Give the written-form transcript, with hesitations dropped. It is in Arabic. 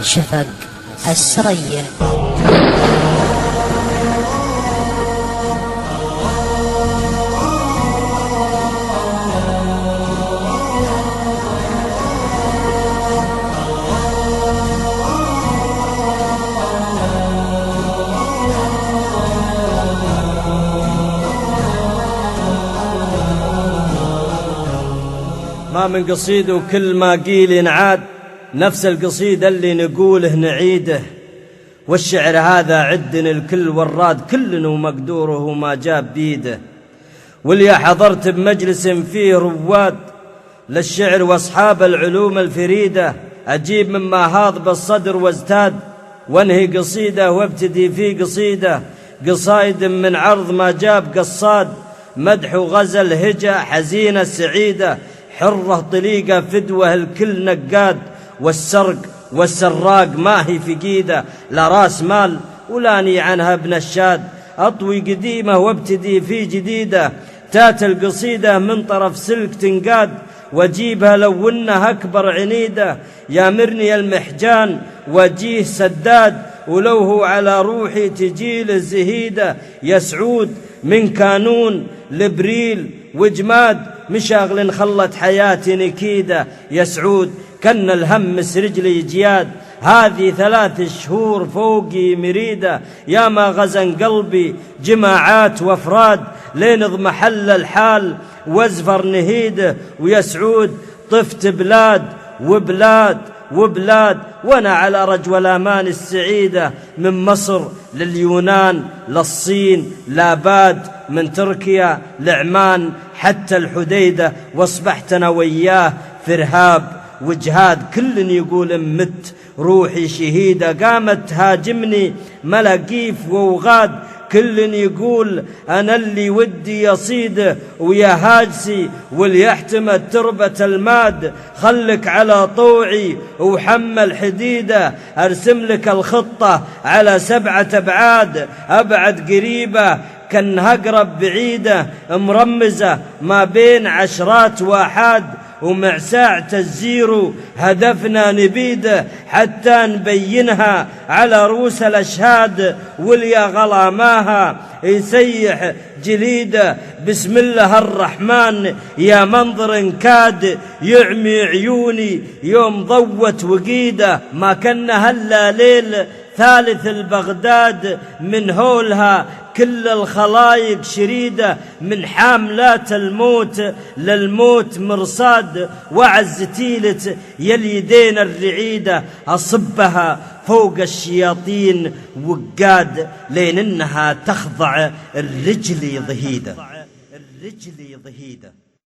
شفق السرية. ما من قصيد وكل ما قيل ينعاد، نفس القصيدة اللي نقوله نعيده. والشعر هذا عدن الكل وراد، كل ومقدوره ما جاب بيده. واللي حضرت بمجلس فيه رواد للشعر واصحاب العلوم الفريدة، أجيب مما هاض بالصدر وازداد، وانهي قصيدة وابتدي في قصيدة. قصائد من عرض ما جاب قصاد، مدح وغزل هجة حزينة سعيدة. حرة طليقة فدوة الكل نقاد، والسرق والسراق ما هي في قيده. لا راس مال ولاني عنها ابن الشاد، أطوي قديمة وابتدي في جديدة. تات القصيدة من طرف سلك تنقاد، واجيبها لو انها أكبر عنيدة. يامرني المحجان وجيه سداد، ولو هو على روحي تجيل الزهيدة. يا سعود من كانون لبريل وجماد، مشاغل خلت حياتي نكيدة. يا سعود كن الهم رجلي جياد، هذه 3 شهور فوقي مريدة. يا ما غزن قلبي جماعات وافراد، لين اضمحل الحال وازفر نهيده. ويا سعود طفت بلاد وبلاد وبلاد، وانا على رجوى الامان السعيدة. من مصر لليونان للصين لاباد، من تركيا لعمان حتى الحديدة. واصبحت انا وياه في ارهاب وجهاد، كل يقول مت روحي شهيدة. قامت تهاجمني ملاقيف ووغاد، كل يقول أنا اللي ودي يصيده. ويا هاجسي وليحتمل تربة الماد، خلك على طوعي وحمل حديدة. أرسم لك الخطة على 7 أبعاد، أبعد قريبة كأنها أقرب بعيدة، مرمزة ما بين 10 وآحاد. ومع ساعة الزيرو هدفنا نبيده، حتى نبينها على رؤوس الأشهاد. واليا غلاماها يسيح جليده. بسم الله الرحمن يا منظر كاد يعمي عيوني يوم ضوت وقيده. ما كان هلا ليل ثالث البغداد، من هولها كل الخلايق شريدة. من حاملات الموت للموت مرصاد، وعز تيلة يليدين الرعيدة. أصبها فوق الشياطين وقاد، لين إنها تخضع الرجل ضهيدة.